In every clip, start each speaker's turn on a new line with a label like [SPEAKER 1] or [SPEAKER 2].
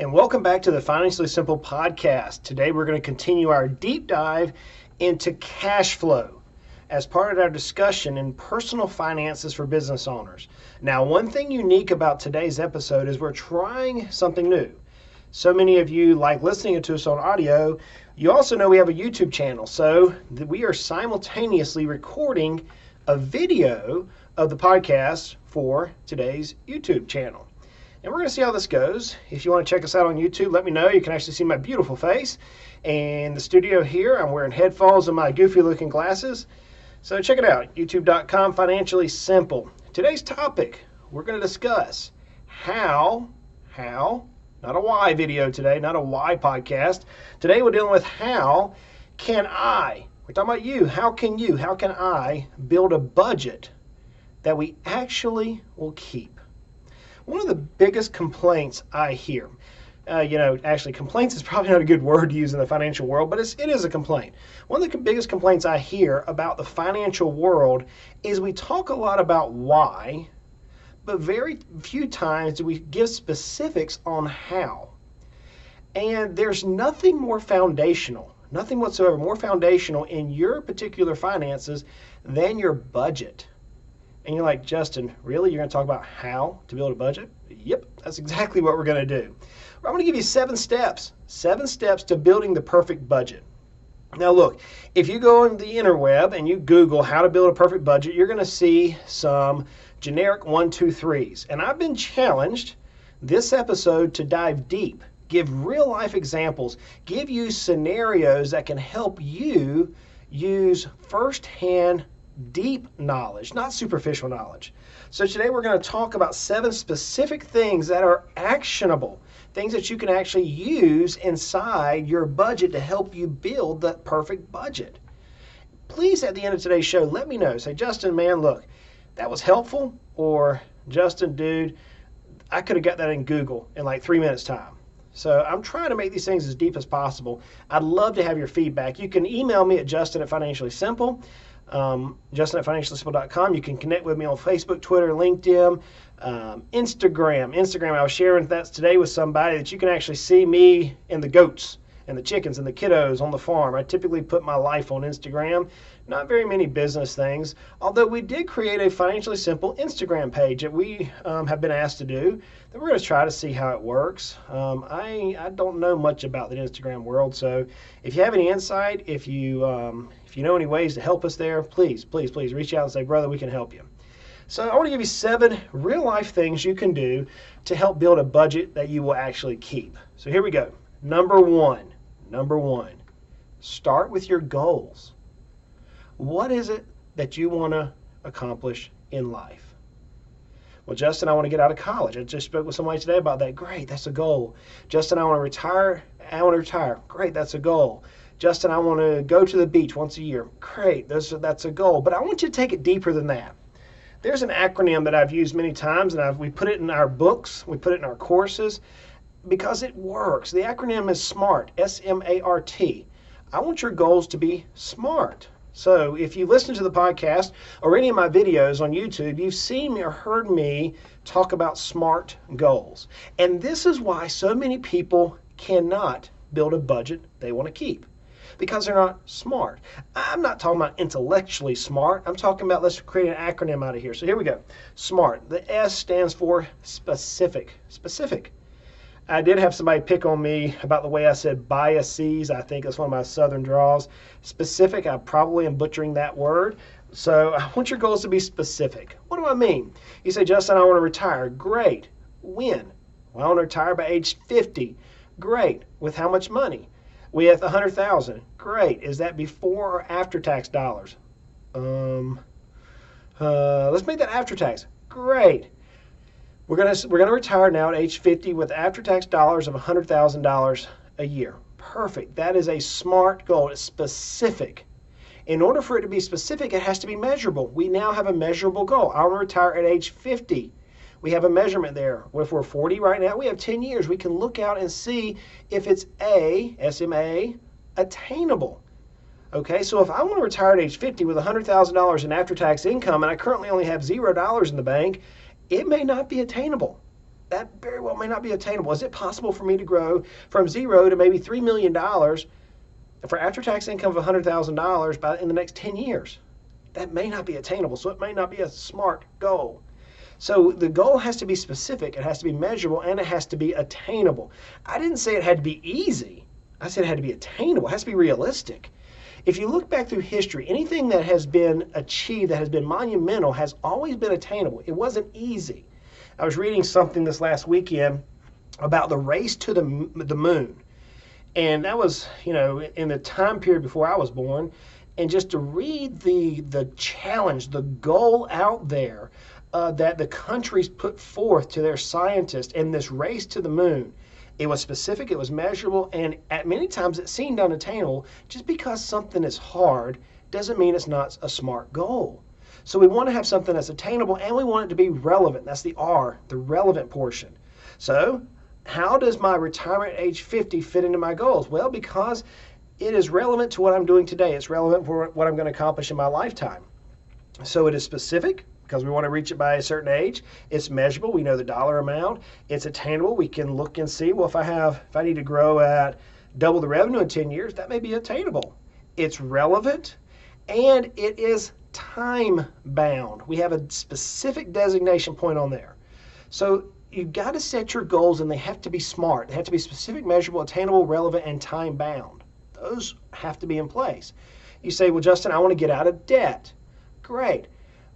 [SPEAKER 1] and welcome back to the Financially Simple podcast. Today we're going to continue our deep dive into cash flow as part of our discussion in personal finances for business owners. Now, one thing unique about today's episode is we're trying something new. So many of you like listening to us on audio. You also know we have a YouTube channel, so we are simultaneously recording a video of the podcast for today's YouTube channel. And we're going to see how this goes. If you want to check us out on YouTube, let me know. You can actually see my beautiful face. And the studio here, I'm wearing headphones and my goofy looking glasses. So check it out, youtube.com, Financially Simple. Today's topic, we're going to discuss how, not a why video today, not a why podcast. Today we're dealing with how can I, we're talking about you, how can I build a budget that we actually will keep? One of the biggest complaints I hear, actually complaints is probably not a good word to use in the financial world, but it is a complaint. One of the biggest complaints I hear about the financial world is we talk a lot about why, but very few times do we give specifics on how. And there's nothing more foundational, nothing whatsoever more foundational in your particular finances than your budget. And you're like, Justin, really? You're going to talk about how to build a budget? Yep, that's exactly what we're going to do. I'm going to give you 7 steps to building the perfect budget. Now look, if you go on the interweb and you Google how to build a perfect budget, you're going to see some generic 1, 2, 3s. And I've been challenged this episode to dive deep, give real life examples, give you scenarios that can help you use firsthand deep knowledge, not superficial knowledge. So today we're going to talk about 7 specific things that are actionable, things that you can actually use inside your budget to help you build that perfect budget. Please, at the end of today's show, let me know. Say, Justin, man, look, that was helpful, or Justin, dude, I could have got that in Google in like 3 minutes time. So I'm trying to make these things as deep as possible. I'd love to have your feedback. You can email me at justin@financiallysimple. Justin@financiallysimple.com. You can connect with me on Facebook, Twitter, LinkedIn, Instagram. I was sharing that today with somebody that you can actually see me and the goats and the chickens and the kiddos on the farm. I typically put my life on Instagram. Not very many business things, although we did create a Financially Simple Instagram page that we have been asked to do, that we're going to try to see how it works. I don't know much about the Instagram world, so if you have any insight, if you know any ways to help us there, please reach out and say, brother, we can help you. So I want to give you 7 real life things you can do to help build a budget that you will actually keep. So here we go. Number one, start with your goals. What is it that you want to accomplish in life? Well, Justin, I want to get out of college. I just spoke with somebody today about that. Great, that's a goal. Justin, I want to retire. Great, that's a goal. Justin, I want to go to the beach once a year. Great, that's a goal. But I want you to take it deeper than that. There's an acronym that I've used many times, and we put it in our books, we put it in our courses, because it works. The acronym is SMART, S-M-A-R-T. I want your goals to be SMART. So if you listen to the podcast or any of my videos on YouTube, you've seen me or heard me talk about SMART goals. And this is why so many people cannot build a budget they want to keep, because they're not smart. I'm not talking about intellectually smart. I'm talking about, let's create an acronym out of here. So here we go. SMART. The S stands for specific. Specific. I did have somebody pick on me about the way I said biases. I think that's one of my southern draws. Specific, I probably am butchering that word. So I want your goals to be specific. What do I mean? You say, Justin, I want to retire. Great. When? Well, I want to retire by age 50. Great. With how much money? With $100,000. Great. Is that before or after tax dollars? Let's make that after tax. Great. We're gonna retire now at age 50 with after-tax dollars of $100,000 a year. Perfect. That is a SMART goal. It's specific. In order for it to be specific, it has to be measurable. We now have a measurable goal. I want to retire at age 50. We have a measurement there. If we're 40 right now, we have 10 years. We can look out and see if it's SMA, attainable. Okay, so if I want to retire at age 50 with $100,000 in after-tax income and I currently only have $0 in the bank, it may not be attainable. that very well may not be attainable. Is it possible for me to grow from zero to maybe $3 million for after-tax income of $100,000 in the next 10 years? That may not be attainable, so it may not be a smart goal. So the goal has to be specific, it has to be measurable, and it has to be attainable. I didn't say it had to be easy. I said it had to be attainable. It has to be realistic. If you look back through history, anything that has been achieved, that has been monumental, has always been attainable. It wasn't easy. I was reading something this last weekend about the race to the moon. And that was, in the time period before I was born. And just to read the challenge, the goal out there that the countries put forth to their scientists in this race to the moon. It was specific, it was measurable, and at many times it seemed unattainable. Just because something is hard doesn't mean it's not a smart goal. So we want to have something that's attainable, and we want it to be relevant. That's the R, the relevant portion. So how does my retirement at age 50 fit into my goals? Well, because it is relevant to what I'm doing today. It's relevant for what I'm going to accomplish in my lifetime. So it is specific because we want to reach it by a certain age. It's measurable. We know the dollar amount. It's attainable. We can look and see, well, if I need to grow at double the revenue in 10 years, that may be attainable. It's relevant, and it is time bound. We have a specific designation point on there. So you've got to set your goals, and they have to be smart. They have to be specific, measurable, attainable, relevant, and time bound. Those have to be in place. You say, well, Justin, I want to get out of debt. Great.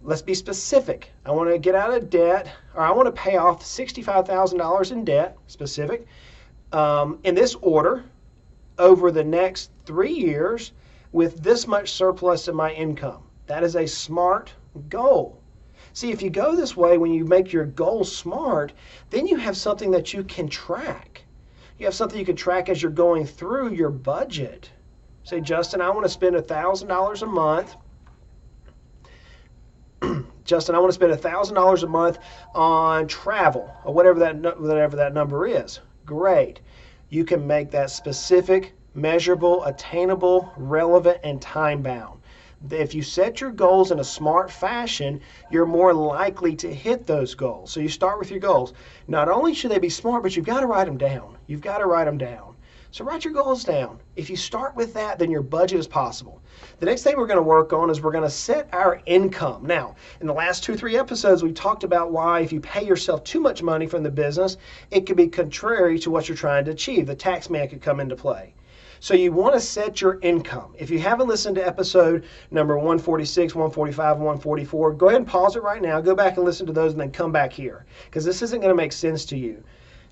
[SPEAKER 1] Let's be specific. I want to get out of debt, or I want to pay off $65,000 in debt, specific, in this order over the next 3 years with this much surplus in my income. That is a smart goal. See, if you go this way, when you make your goal smart, then you have something that you can track. You have something you can track as you're going through your budget. Say, Justin, I want to spend $1,000 a month. Justin, I want to spend $1,000 a month on travel, or whatever that number is. Great. You can make that specific, measurable, attainable, relevant, and time-bound. If you set your goals in a smart fashion, you're more likely to hit those goals. So you start with your goals. Not only should they be smart, but you've got to write them down. You've got to write them down. So write your goals down. If you start with that, then your budget is possible. The next thing we're going to work on is we're going to set our income. Now, in the last 2-3 episodes, we talked about why if you pay yourself too much money from the business, it could be contrary to what you're trying to achieve. The tax man could come into play. So you want to set your income. If you haven't listened to episode number 146, 145, 144, go ahead and pause it right now. Go back and listen to those and then come back here, because this isn't going to make sense to you.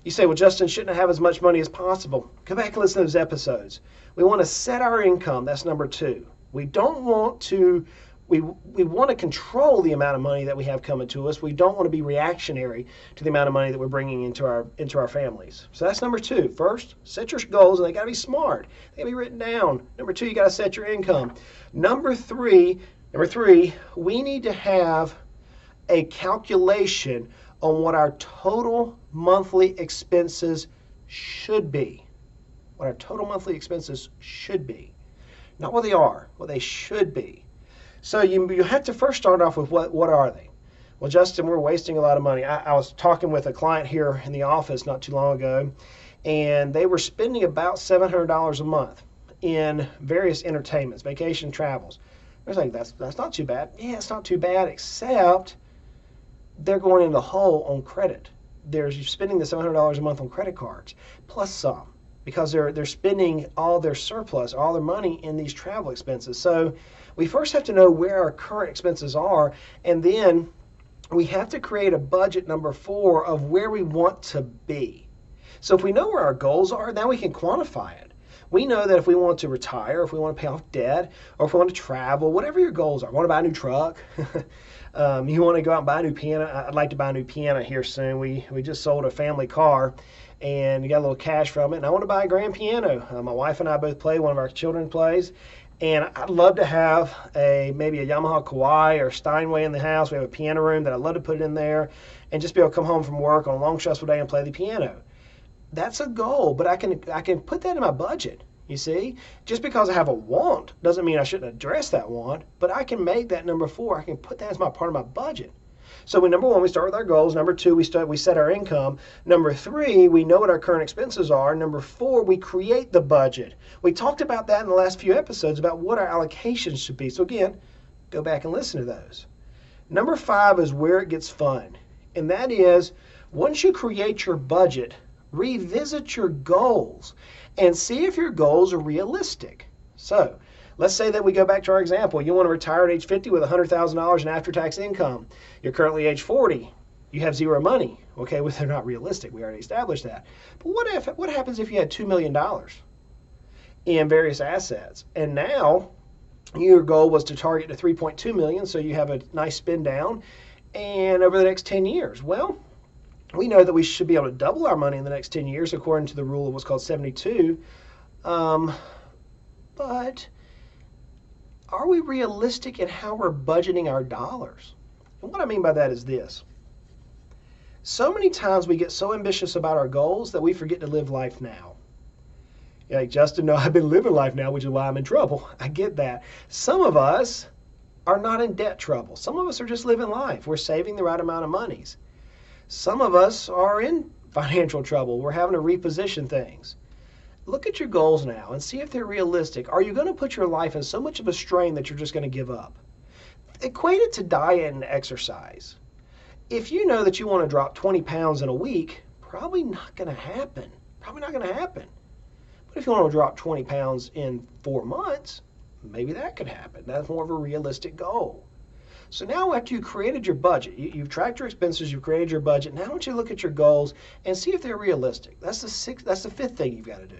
[SPEAKER 1] You say, well, Justin, shouldn't I have as much money as possible? Go back and listen to those episodes. We want to set our income. That's number 2. We don't want to, we want to control the amount of money that we have coming to us. We don't want to be reactionary to the amount of money that we're bringing into our families. So that's number 2. First, set your goals, and they got to be smart. They got to be written down. Number 2, you got to set your income. Number three, we need to have a calculation on what our total monthly expenses should be. What our total monthly expenses should be. Not what they are, what they should be. So you have to first start off with what are they? Well, Justin, we're wasting a lot of money. I was talking with a client here in the office not too long ago, and they were spending about $700 a month in various entertainments, vacation, travels. I was like, that's not too bad. Yeah, it's not too bad, except they're going in the hole on credit. They're spending the $700 a month on credit cards, plus some, because they're spending all their surplus, all their money in these travel expenses. So we first have to know where our current expenses are, and then we have to create a budget, number 4, of where we want to be. So if we know where our goals are, now we can quantify it. We know that if we want to retire, if we want to pay off debt, or if we want to travel, whatever your goals are, want to buy a new truck, you want to go out and buy a new piano. I'd like to buy a new piano here soon. We just sold a family car and we got a little cash from it, and I want to buy a grand piano. My wife and I both play, one of our children plays, and I'd love to have maybe a Yamaha Kawai or Steinway in the house. We have a piano room that I'd love to put it in there and just be able to come home from work on a long stressful day and play the piano. That's a goal, but I can put that in my budget. You see, just because I have a want doesn't mean I shouldn't address that want, but I can make that number 4. I can put that as part of my budget. So number one, we start with our goals. Number two, we set our income. Number three, we know what our current expenses are. Number four, we create the budget. We talked about that in the last few episodes about what our allocations should be. So again, go back and listen to those. Number five is where it gets fun. And that is, once you create your budget, revisit your goals and see if your goals are realistic. So let's say that we go back to our example. You want to retire at age 50 with $100,000 in after-tax income. You're currently age 40. You have zero money. Okay, well, they're not realistic. We already established that. But what happens if you had $2 million in various assets? And now your goal was to target to 3.2 million, so you have a nice spin down and over the next 10 years. Well, we know that we should be able to double our money in the next 10 years according to the rule of what's called 72. But are we realistic in how we're budgeting our dollars? And what I mean by that is this. So many times we get so ambitious about our goals that we forget to live life now. You're like, Justin, no, I've been living life now, which is why I'm in trouble. I get that. Some of us are not in debt trouble. Some of us are just living life. We're saving the right amount of monies. Some of us are in financial trouble. We're having to reposition things. Look at your goals now and see if they're realistic. Are you going to put your life in so much of a strain that you're just going to give up? Equate it to diet and exercise. If you know that you want to drop 20 pounds in a week, probably not going to happen. Probably not going to happen. But if you want to drop 20 pounds in 4 months, maybe that could happen. That's more of a realistic goal. So now after you created your budget, you've tracked your expenses, you've created your budget, now I want you to look at your goals and see if they're realistic. That's the fifth thing you've got to do.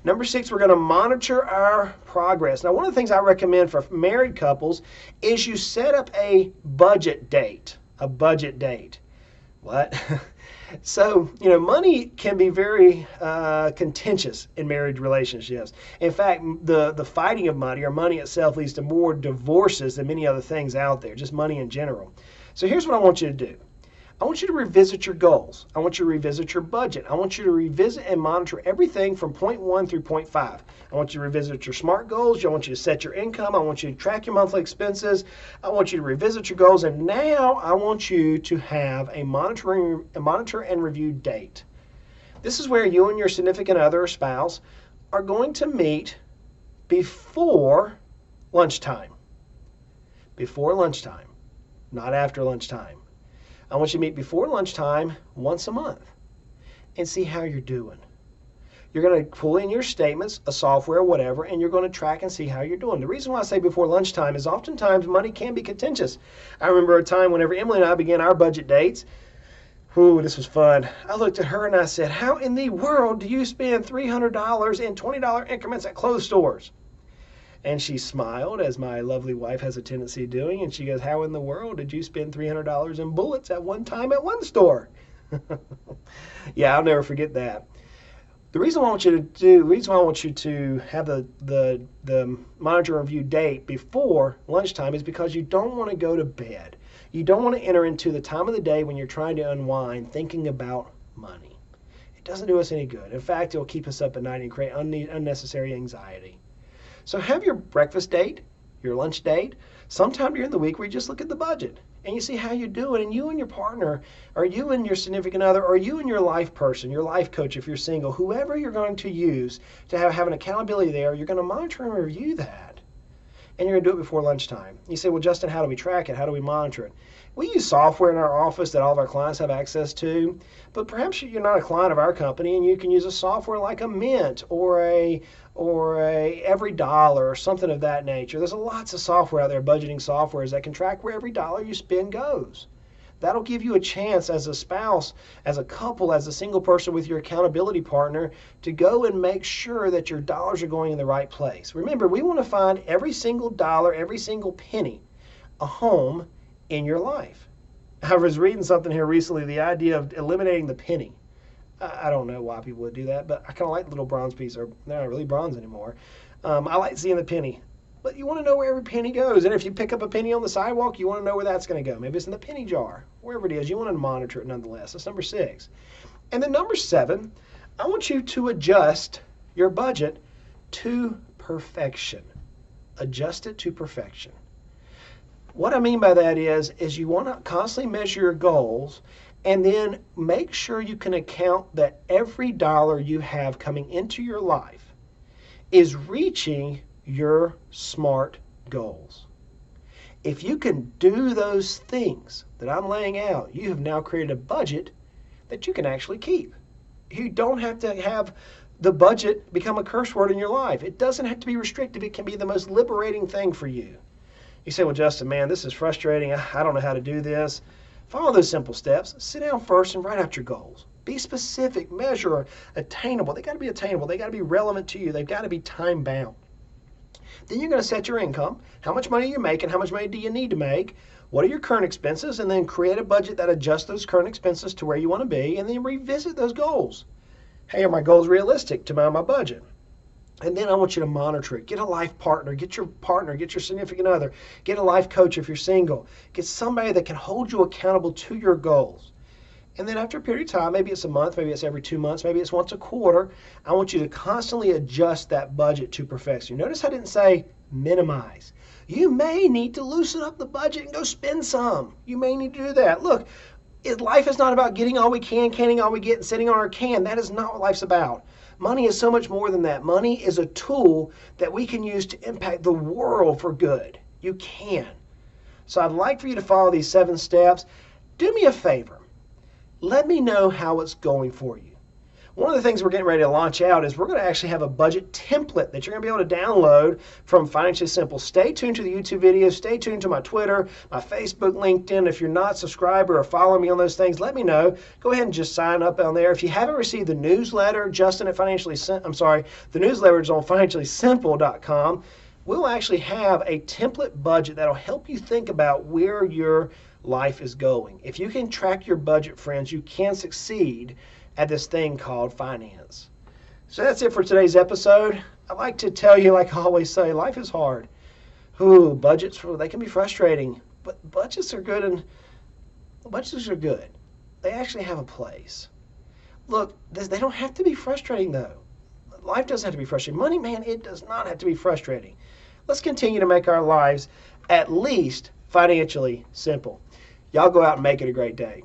[SPEAKER 1] Number 6, we're going to monitor our progress. Now, one of the things I recommend for married couples is you set up a budget date. A budget date. What? So, money can be very contentious in marriage relationships. In fact, the fighting of money or money itself leads to more divorces than many other things out there, just money in general. So here's what I want you to do. I want you to revisit your goals. I want you to revisit your budget. I want you to revisit and monitor everything from point 1 through point 5. I want you to revisit your SMART goals. I want you to set your income. I want you to track your monthly expenses. I want you to revisit your goals. And now I want you to have a monitor and review date. This is where you and your significant other or spouse are going to meet before lunchtime. Before lunchtime, not after lunchtime. I want you to meet before lunchtime once a month and see how you're doing. You're going to pull in your statements, a software, whatever, and you're going to track and see how you're doing. The reason why I say before lunchtime is oftentimes money can be contentious. I remember a time whenever Emily and I began our budget dates. Ooh, this was fun. I looked at her and I said, how in the world do you spend $300 in $20 increments at clothes stores? And she smiled, as my lovely wife has a tendency of doing, and she goes, how in the world did you spend $300 in bullets at one time at one store? Yeah, I'll never forget that. The reason I want you to have the monitor review date before lunchtime is because you don't want to go to bed. You don't want to enter into the time of the day when you're trying to unwind thinking about money. It doesn't do us any good. In fact, it will keep us up at night and create unnecessary anxiety. So have your breakfast date, your lunch date, sometime during the week where you just look at the budget and you see how you're doing, and you and your partner, or you and your significant other, or you and your life person, your life coach if you're single, whoever you're going to use to have an accountability there, you're going to monitor and review that. And you're going to do it before lunchtime. You say, well, Justin, how do we track it? How do we monitor it? We use software in our office that all of our clients have access to, but perhaps you're not a client of our company and you can use a software like a Mint or a Every Dollar or something of that nature. There's lots of software out there, budgeting softwares, that can track where every dollar you spend goes. That'll give you a chance as a spouse, as a couple, as a single person with your accountability partner to go and make sure that your dollars are going in the right place. Remember, we want to find every single dollar, every single penny, a home in your life. I was reading something here recently, the idea of eliminating the penny. I don't know why people would do that, but I kind of like the little bronze piece, or they're not really bronze anymore. I like seeing the penny. But you want to know where every penny goes. And if you pick up a penny on the sidewalk, you want to know where that's going to go. Maybe it's in the penny jar. Wherever it is, you want to monitor it nonetheless. That's number 6. And then number 7, I want you to adjust your budget to perfection. Adjust it to perfection. What I mean by that is you want to constantly measure your goals and then make sure you can account that every dollar you have coming into your life is reaching your SMART goals. If you can do those things that I'm laying out, you have now created a budget that you can actually keep. You don't have to have the budget become a curse word in your life. It doesn't have to be restrictive. It can be the most liberating thing for you. You say, well, Justin, man, this is frustrating. I don't know how to do this. Follow those simple steps. Sit down first and write out your goals. Be specific, measure, attainable. They got to be attainable. They got to be relevant to you. They've got to be time bound. Then you're going to set your income. How much money you're making? How much money do you need to make? What are your current expenses? And then create a budget that adjusts those current expenses to where you want to be, and then revisit those goals. Hey, are my goals realistic to my budget? And then I want you to monitor it. Get a life partner, get your significant other, get a life coach if you're single. Get somebody that can hold you accountable to your goals. And then after a period of time, maybe it's a month, maybe it's every 2 months, maybe it's once a quarter, I want you to constantly adjust that budget to perfection. Notice I didn't say minimize. You may need to loosen up the budget and go spend some. You may need to do that. Look, life is not about getting all we can, canning all we get, and sitting on our can. That is not what life's about. Money is so much more than that. Money is a tool that we can use to impact the world for good. You can. So I'd like for you to follow these 7 steps. Do me a favor. Let me know how it's going for you. One of the things we're getting ready to launch out is we're going to actually have a budget template that you're going to be able to download from Financially Simple. Stay tuned to the YouTube videos. Stay tuned to my Twitter, my Facebook, LinkedIn. If you're not subscribed or following me on those things, let me know. Go ahead and just sign up on there. If you haven't received the newsletter, the newsletter is on financiallysimple.com. We'll actually have a template budget that'll help you think about where your life is going. If you can track your budget, friends, you can succeed at this thing called finance. So that's it for today's episode. I like to tell you, like I always say, life is hard. Ooh, budgets, they can be frustrating, but budgets are good, and budgets are good. They actually have a place. Look, they don't have to be frustrating, though. Life doesn't have to be frustrating. Money, man, it does not have to be frustrating. Let's continue to make our lives at least financially simple. Y'all go out and make it a great day.